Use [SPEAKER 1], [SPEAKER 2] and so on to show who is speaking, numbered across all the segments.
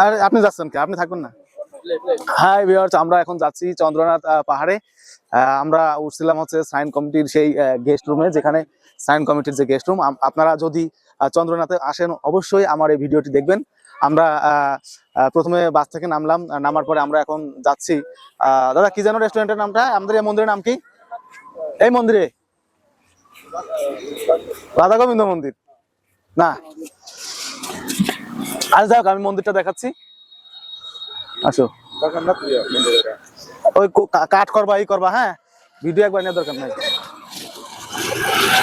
[SPEAKER 1] আর আপনি যাচ্ছেন কি? আপনি থাকবেন না? হাই ভিউয়ার্স, আমরা এখন যাচ্ছি চন্দ্রনাথ পাহাড়ে। আমরা উঠছিলাম হচ্ছে সায়েন্স কমিটির সেই গেস্ট রুমে, যেখানে সায়েন্স কমিটির যে গেস্ট রুম। আপনারা যদি চন্দ্রনাথে আসেন অবশ্যই আমার এই ভিডিওটি দেখবেন। আমরা প্রথমে বাস থেকে নামলাম, নামার পরে আমরা এখন যাচ্ছি দাদা কি যেন রেস্টুরেন্টের নামটা? আমাদের এই মন্দিরের নাম কি? এই মন্দিরে রাধা গোবিন্দ মন্দির না? আজ যাক আমি মন্দিরটা দেখাচ্ছি, আসো। ওই কাট করবা, এই করবা, হ্যাঁ ভিডিও একবার নেওয়ার দরকার নাই।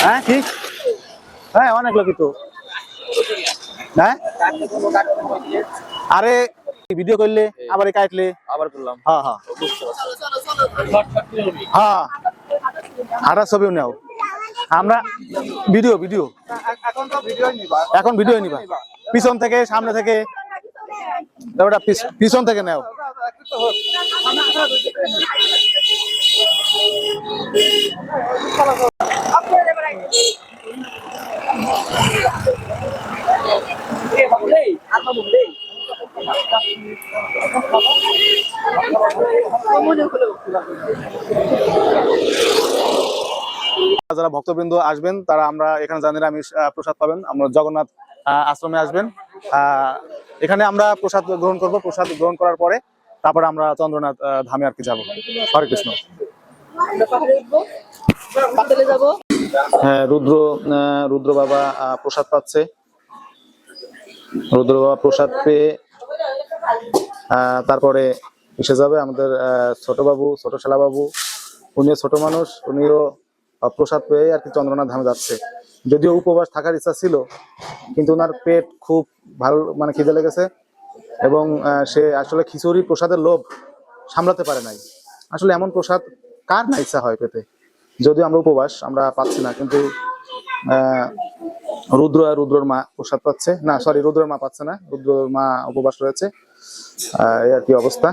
[SPEAKER 1] হ্যাঁ ঠিক, হ্যাঁ অনেক লোকই তো। হ্যাঁ আরে ভিডিও করলে আবার কাটলে আবার করলাম। হ্যাঁ হ্যাঁ হ্যাঁ, হাঁটার ছবিও নেও। আমরা ভিডিও ভিডিও এখন ভিডিও নিবা, পিছন থেকে সামনে থেকে, ওটা পিছন থেকে নেও। যারা ভক্তবৃন্দ আসবেন তারা আমরা এখানে জানি নিরামিষ প্রসাদ পাবেন। আমরা জগন্নাথ আশ্রমে আসবেন, এখানে আমরা প্রসাদ গ্রহণ করব। প্রসাদ গ্রহণ করার পরে তারপরে আমরা চন্দ্রনাথ ধামে আর কি যাবো। হরে কৃষ্ণ। হ্যাঁ রুদ্র বাবা প্রসাদ পাচ্ছে। রুদ্র বাবা প্রসাদ পেয়ে তারপরে এসে যাবে আমাদের ছোট বাবু, ছোট শালা বাবু। উনিও ছোট মানুষ, উনিও প্রসাদ পেয়ে আর কি চন্দ্রনাথ ধামে যাচ্ছে। যদিও উপবাস থাকার ইচ্ছা ছিল, কিন্তু ওনার পেট খুব ভালো, মানে খিদে লেগেছে, এবং সে আসলে খিচুড়ি প্রসাদের লোভ সামলাতে পারে নাই। আসলে এমন প্রসাদ কার না ইচ্ছা হয় পেতে? যদিও আমরা উপবাস, আমরা পাচ্ছি না, কিন্তু রুদ্রর মা প্রসাদ পাচ্ছে না, সরি রুদ্রের মা পাচ্ছে না, রুদ্রর মা উপবাস রয়েছে। এই আর কি অবস্থা।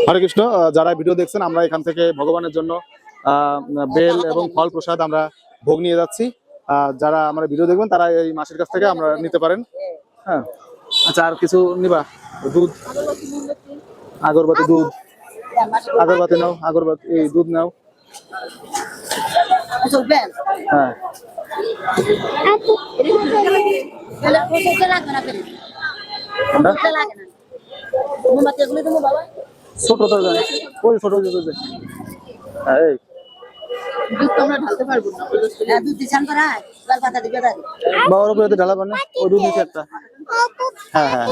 [SPEAKER 1] হরে কৃষ্ণ। যারা ভিডিও দেখছেন, আমরা এখান থেকে ভগবানের জন্য বেল এবং ফল প্রসাদ আমরা ভোগ নিয়ে যাচ্ছি। যারা আমরা ভিডিও দেখবেন তারা এই মাসির কাছ থেকে আমরা নিতে পারেন। হ্যাঁ আচ্ছা, আর কিছু নিবা? দুধ, আগরবাতি, দুধ, আগরবাতি নাও, আগরবাতি, এই দুধ নাও। হ্যাঁ ছোট তো ওই ছোট বাবার উপরে ঢালা পান, ওই দুধ নিচে একটা। হ্যাঁ হ্যাঁ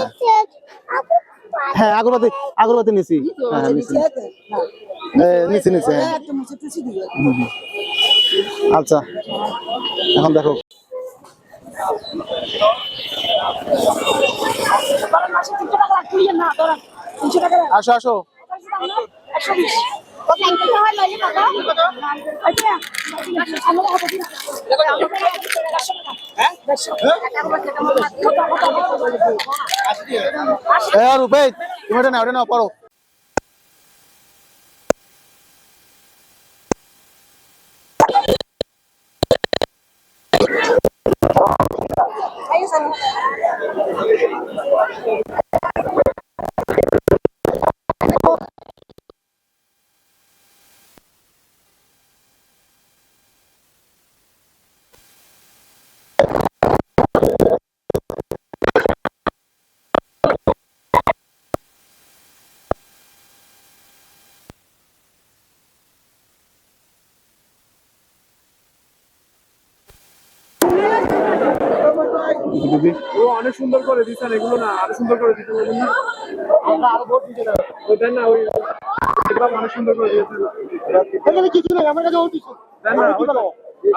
[SPEAKER 1] হ্যাঁ, আগরবাতি, আগরবাতি নিছি। হ্যাঁ নিচে নিচে। আচ্ছা এখন দেখো, আসো আসো। রূপে তুমি ওটা না পড়ো।
[SPEAKER 2] অনেক সুন্দর করে দিচ্ছেন এগুলো না, আরো সুন্দর করে দিতে পারবেন না? ওইটা না, ওই অনেক সুন্দর করে দিয়েছেন।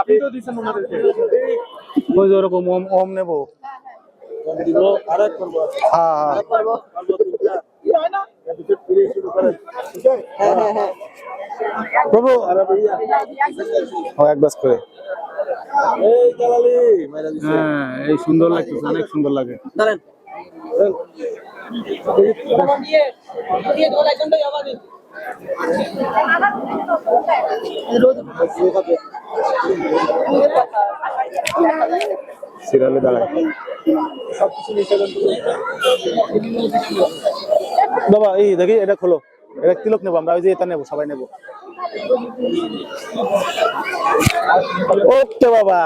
[SPEAKER 2] আপনি তো দিচ্ছেন ওনাদেরকে।
[SPEAKER 1] ওই যে ওরকম ওম নেবো। প্রভু এক বাস করে। হ্যাঁ, এই সুন্দর লাগছে, অনেক সুন্দর লাগে। সিরিয়ালে দাঁড়ায় বাবা। এই দেখি এটা খোলো, এটা তিলক নেবো আমরা, ওই যে এটা নেবো, সবাই নেবো। ওকে বাবা।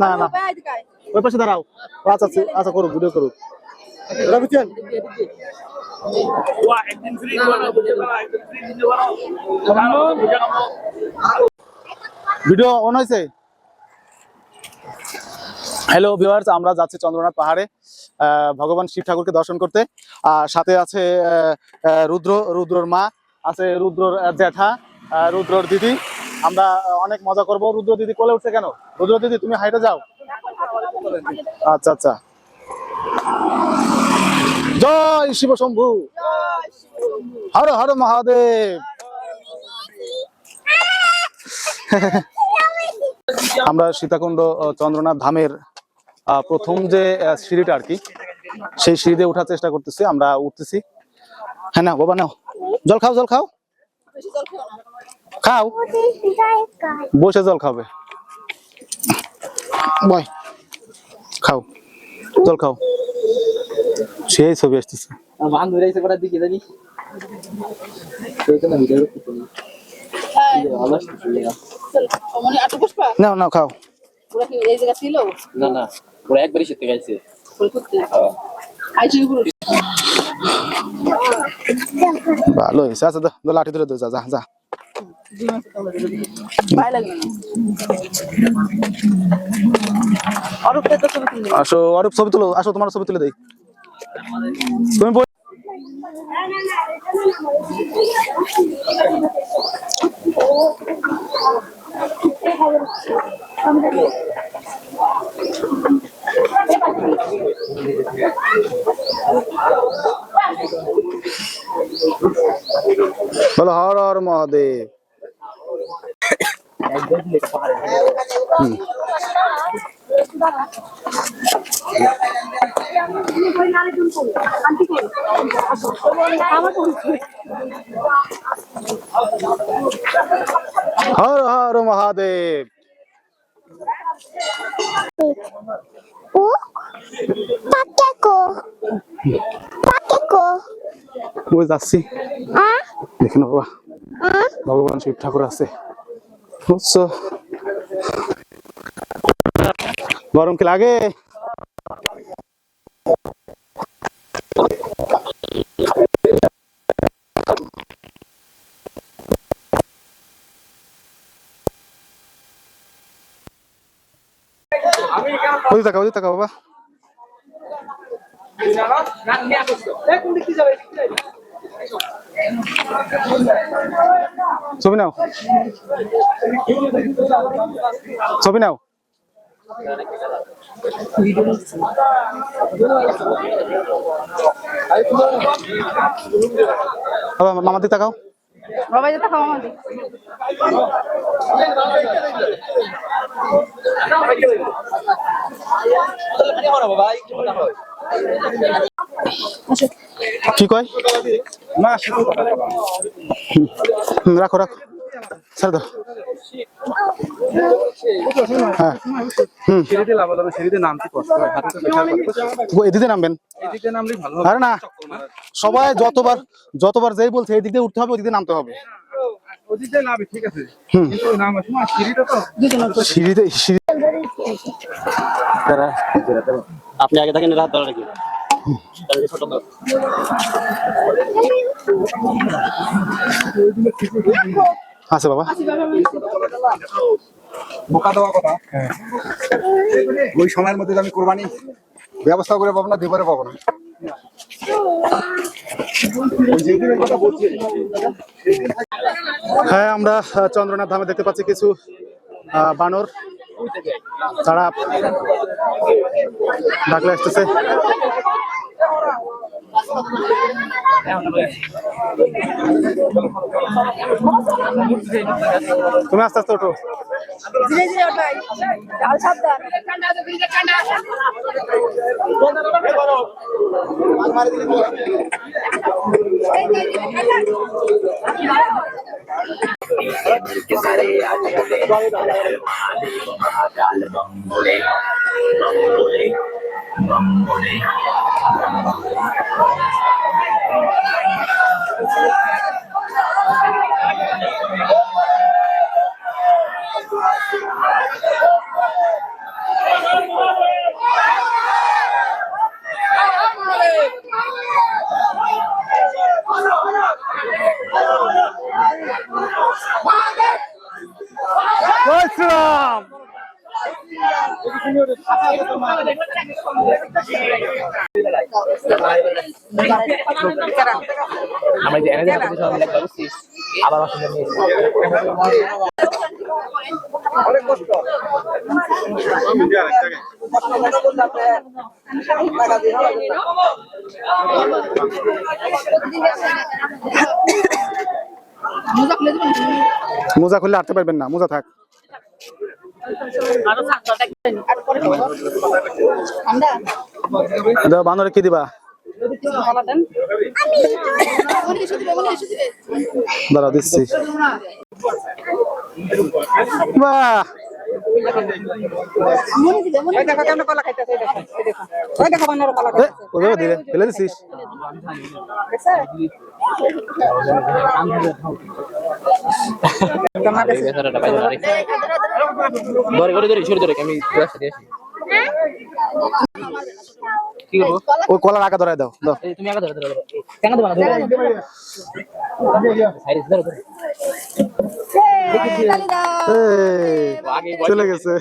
[SPEAKER 1] না না ওই পাশে দাঁড়াও। আচ্ছা আচ্ছা করুক, ভিডিও করুক। ভিডিও অন হয়েছে। হ্যালো ভিউয়ার্স, আমরা যাচ্ছি চন্দ্রনাথ পাহাড়ে ভগবান শিব ঠাকুরকে দর্শন করতে। আর সাথে আছে রুদ্রর মা, আছে রুদ্রর জ্যাঠা, রুদ্রর দিদি। আমরা অনেক মজা করব। রুদ্র দিদি কোলে উঠছে কেন? রুদ্র দিদি তুমি হাইটে যাও। আচ্ছা আচ্ছা। জয় শিব শম্ভু, হর হর মহাদেব। আমরা সীতাকুণ্ড চন্দ্রনাথ ধামের প্রথম যে সিঁড়িটা আর কি, সেই সিঁড়িতে ওঠার চেষ্টা করতেছি। আমরা উঠতেছি। হ্যাঁ না বাবা, নাও জল খাও, জল খাও, খাও, বসে জল খাবে, বয় খাও, জল খাও। সেই ছবি আসতেছে। নাও নাও খাও।
[SPEAKER 3] না না, ওরা একবারই শিখতে গেছে।
[SPEAKER 1] ভালো হয়েছে। আচ্ছা লাঠি ধরে যা যা যা। আসো অরূপ, ছবি তুলো, আসো তোমার ছবি তুলে দেই। তুমি বলো হর হর মহাদেব। হর হর মহাদেব। ওই যাচ্ছি, দেখে না বাবা, ভগবান শিব ঠাকুর আছে। বুঝছো, গরম কি লাগে? ওই তাকাও বাবা। ছবি নাও, ছবি নাও। মামা দিকে তাকাও।
[SPEAKER 3] বাবা যেটা খাওয়া আমাদের
[SPEAKER 1] কি কয়? রাখো রাখো, ছেড়ে দাও। হ্যাঁ,
[SPEAKER 2] সিঁড়িতে লাফাতে হবে, সিঁড়িতে নামতে কষ্ট হয়, হাতে তো প্রেশার পাচ্ছে।
[SPEAKER 1] এদিকে নামবেন।
[SPEAKER 2] এদিকে নামলেই ভালো
[SPEAKER 1] আরে না, সবাই যতবার যেই বলছে এই দিক দিয়ে উঠতে হবে, ওই দিক দিয়ে নামতে হবে।
[SPEAKER 2] ওদিকে নামবে, ঠিক আছে, কিন্তু নাম আসে না, সিঁড়িটা তো
[SPEAKER 1] সিঁড়িতে
[SPEAKER 4] আপনি আগে থাকেন, রাত ধরে রাখি
[SPEAKER 1] আছে বাবা।
[SPEAKER 5] বোকা দেওয়া কথা, ওই সময়ের মধ্যে আমি কোরবানি ব্যবস্থা করে পাবো না, দিবারে পাবো না।
[SPEAKER 1] হ্যাঁ, আমরা চন্দ্রনাথ ধামে দেখতে পাচ্ছি কিছু বানর, তারা ডাকলে আসতেছে। তুমি আস্তে আস্তে ওঠো।
[SPEAKER 3] ধীরে ধীরে ওঠাই ডাল সাবধান
[SPEAKER 1] জয় শ্রীরাম। মোজা খুললে হাঁটতে পারবেন না, মোজা থাক। বানরে কি দিবা? দাঁড়াও দিচ্ছি। বাহ, ওইভাবে দিলে ফেলে দিছিস। ওই কলার আঁকা ধরাই দাও, দাও।
[SPEAKER 4] তুমি আগে ধরে ধরে কেন দেবো না
[SPEAKER 1] চলে গেছে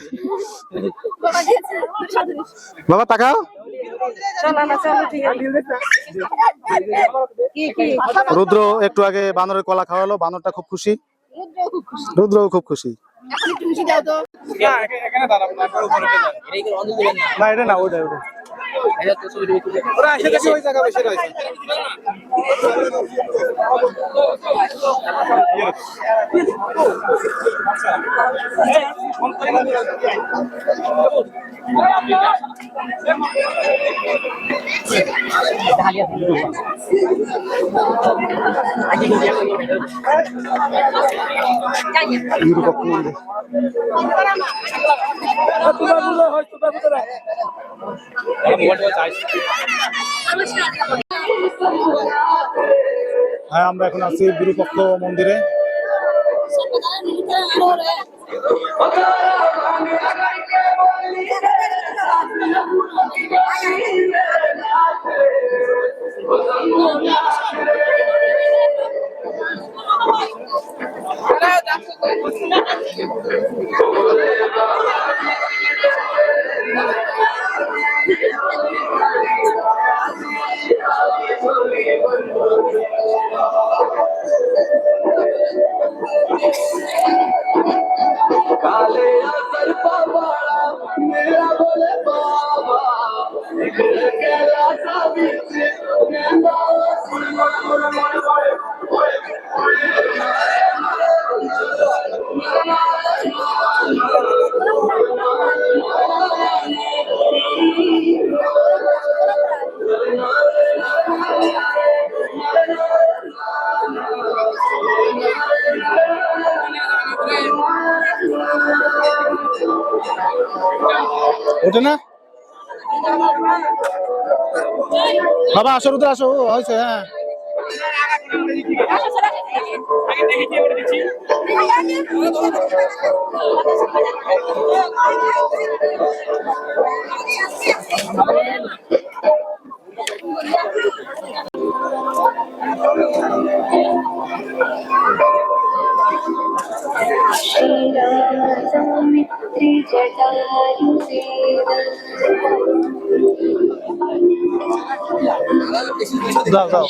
[SPEAKER 1] বাবা, তাকাও। রুদ্র একটু আগে বানরের কলা খাওয়ালো, বানরটা খুব খুশি, রুদ্রও খুব খুশি।
[SPEAKER 2] এখানে দাঁড়াবো না, উপরে
[SPEAKER 1] না, এটা না, ওটা ওটা
[SPEAKER 2] ওরা এসে দেখি ওই জায়গা বসে রয়েছে।
[SPEAKER 1] হ্যাঁ, আমরা এখন আছি বিরূপক্ষ মন্দিরে। ওঠে না বাবা, আসো রুদ্র আসো, হয়েছে। হ্যাঁ যাও যাও।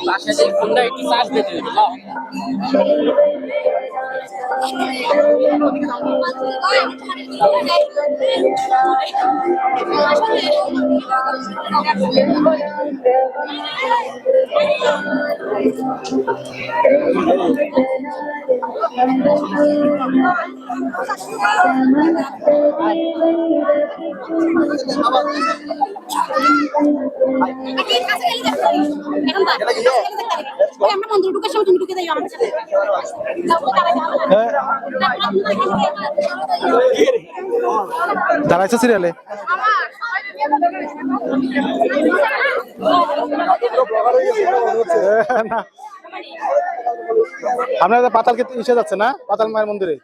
[SPEAKER 3] বাসায় ফোনটা একটু চার্জ দিতে হবে।
[SPEAKER 6] আমরা মন্দির ঢুকে সময় তুমি ঢুকে যাই আমার সাথে
[SPEAKER 1] দাঁড়াইছে সিরিয়ালে। আপনারা পাতাল কে এসে যাচ্ছে না, পাতাল মায়ের মন্দিরে।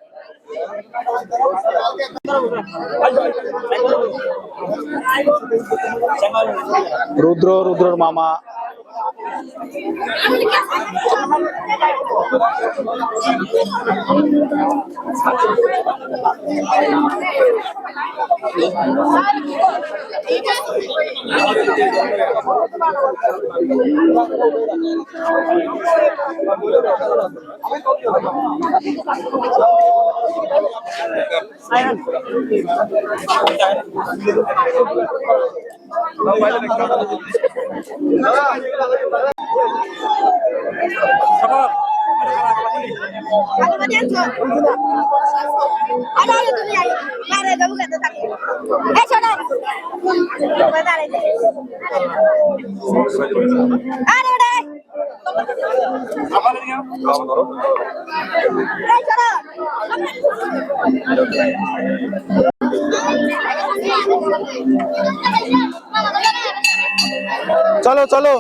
[SPEAKER 1] রুদ্রর মামা চলো চলো।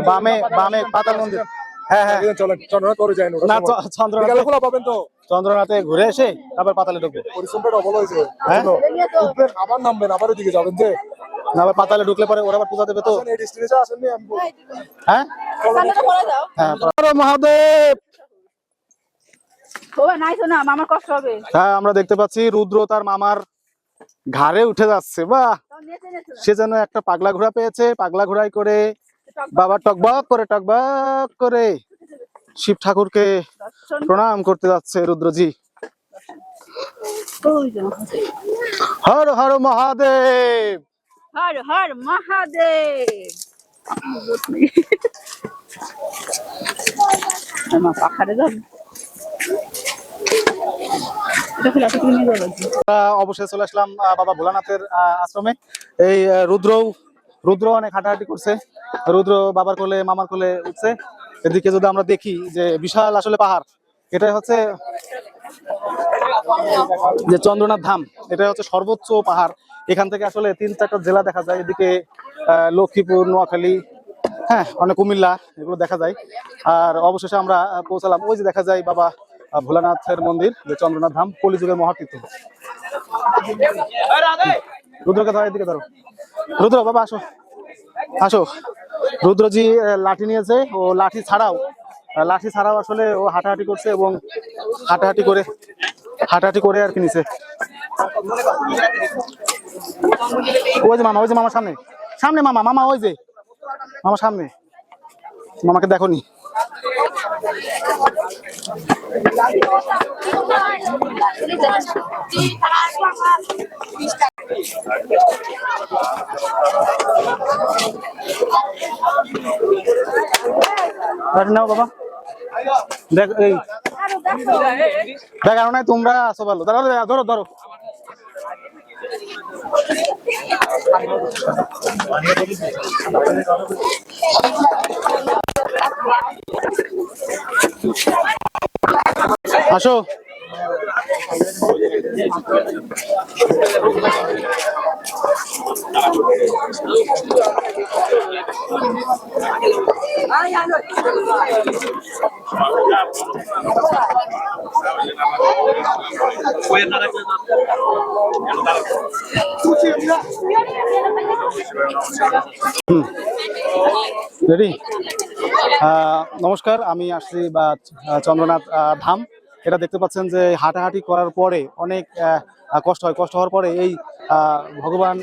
[SPEAKER 1] বামে বামে পাতাল মন্দির। হ্যাঁ হ্যাঁ
[SPEAKER 5] চলেন চন্দ্রনাথ করে যাই
[SPEAKER 1] না, চন্দ্রনাথে
[SPEAKER 5] খোলা পাবেন তো।
[SPEAKER 1] চন্দ্রনাথে ঘুরে এসে তারপর পাতালে ঢুকবে।
[SPEAKER 5] পরিশ্রমটা ডবল হয়েছে।
[SPEAKER 1] হ্যাঁ
[SPEAKER 5] উঠবেন আবার নামবেন, আবার ওইদিকে যাবেন যে।
[SPEAKER 1] না, আবার পাতালে ঢুকলে পরে ওরা আবার পূজা দেবে তো।
[SPEAKER 5] এই ডেস্টিনেশন আসেননি আমি
[SPEAKER 1] হ্যাঁ হ্যাঁ মহাদেব।
[SPEAKER 6] মামার কষ্ট হবে।
[SPEAKER 1] হ্যাঁ আমরা দেখতে পাচ্ছি রুদ্র তার মামার ঘাড়ে উঠে যাচ্ছে। বাহ, সে যেন একটা পাগলা ঘোড়া পেয়েছে। পাগলা ঘোড়ায় করে বাবা টকবক করে শিব ঠাকুরকে প্রণাম করতে যাচ্ছে রুদ্রজি। হর হর মহাদেব,
[SPEAKER 6] হর হর মহাদেব। আমার পাখারে যাবে।
[SPEAKER 1] অবশ্যই চলে আসলাম বাবা ভোলানাথের আশ্রমে। এই রুদ্র অনেক হাঁটাহাঁটি করছে। রুদ্র বাবার কোলে মামার কোলে উঠছে। এদিকে যদি আমরা দেখি যে বিশাল আসলে পাহাড়, এটাই হচ্ছে যে চন্দ্রনাথ ধাম, এটাই হচ্ছে সর্বোচ্চ পাহাড়। এখান থেকে আসলে 3-4টা জেলা দেখা যায়। এদিকে লক্ষ্মীপুর, নোয়াখালী, হ্যাঁ, অনেক কুমিল্লা এগুলো দেখা যায়। আর অবশেষে আমরা পৌঁছালাম, ওই যে দেখা যায় বাবা ভোলানাথের মন্দির, যে চন্দ্রনাথ ধাম, কলিযুগের মহাতীর্থ। রুদ্রকে ধরো, এদিকে ধরো। রুদ্র বাবা আসো, আসো। রুদ্রজি লাঠি নিয়েছে, ও লাঠি ছাড়াও আসলে ও হাঁটাহাঁটি করছে, এবং হাঁটাহাঁটি করে আর কি নিছে। ওই যে মামা সামনে সামনে, মামা ওই যে মামা সামনে, মামাকে দেখো নি। নাও বাবা, দেখ এই দেখ, আর নাই তোমরা আসো ভালো। ধরো ধরো। আসো। রেডি? নমস্কার, আমি আসছি বা চন্দ্রনাথ ধাম। এটা দেখতে পাচ্ছেন যে হাঁটাহাঁটি করার পরে অনেক কষ্ট হওয়ার পরে এই ভগবান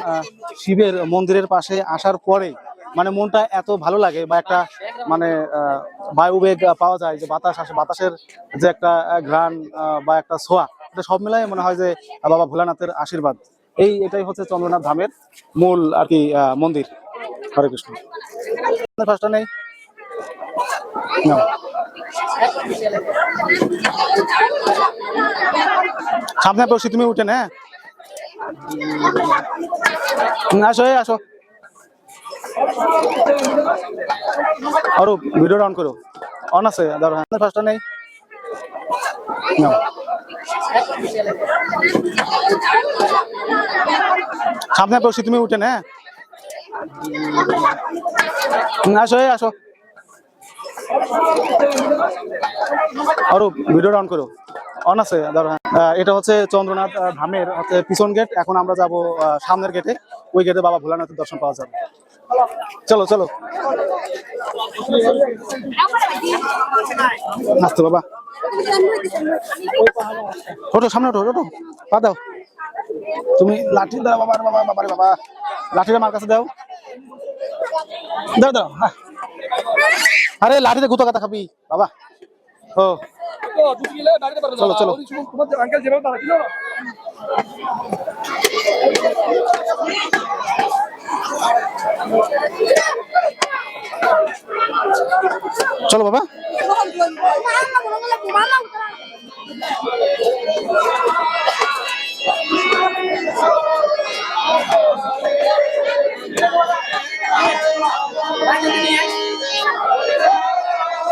[SPEAKER 1] শিবের মন্দিরের পাশে আসার পরে মানে মনটা এত ভালো লাগে, বা একটা মানে বায়ুবেগ পাওয়া যায়, যে বাতাস আসে, বাতাসের যে একটা ঘ্রাণ বা একটা ছোঁয়া, এটা সব মিলাই মনে হয় যে বাবা ভোলানাথের আশীর্বাদ। এটাই হচ্ছে চন্দ্রনাথ ধামের মূল আর কি মন্দির। হরে কৃষ্ণ। ফার্স্টটা নেই, সামনে বসি, তুমি উঠেন। হ্যাঁ, আসো আসো। অরূপ, ভিডিওটা অন করো। অন আছে, ধরো। হ্যাঁ, ফার্স্টটা নেই, সামনে বসি, তুমি উঠেন। হ্যাঁ, আসো আসো। অরূপ, ভিডিওটা অন করো। অন আছে, ধরো। এটা হচ্ছে চন্দ্রনাথ ধামের হচ্ছে পিছন গেট। এখন আমরা যাব সামনের গেটে, ওই গেটে বাবা ভোলানাথের দর্শন পাওয়া যাবে। চলো চলো, আসতো বাবা। ওঠো, সামনে ওঠো, পা দাও। তুমি লাঠি দাও বাবা, বাবা লাঠিটা আমার কাছে দাও। দাও। আরে লাঠিতে গুতো কথা খাবি বাবা। ও চলো চলো। চলো বাবা।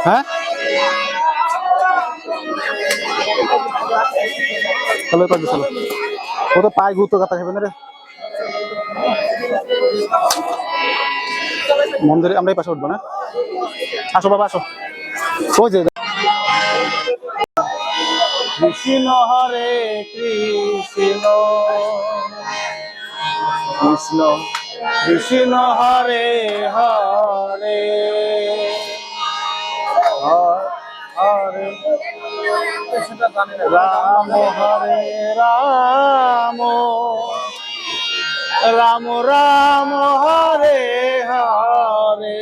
[SPEAKER 1] হ্যাঁ, চলো চলো। ও তো পায়ে গুতো কথা খাবে না রে। মন্দিরে আমরা এই পাশে উঠবো না। আসো বাবা, আসো। ওই যে কৃষ্ণ হরে কৃষ্ণ কৃষ্ণ কৃষ্ণ হরে হরে হরে রাম হরে রাম রাম রাম হরে হরে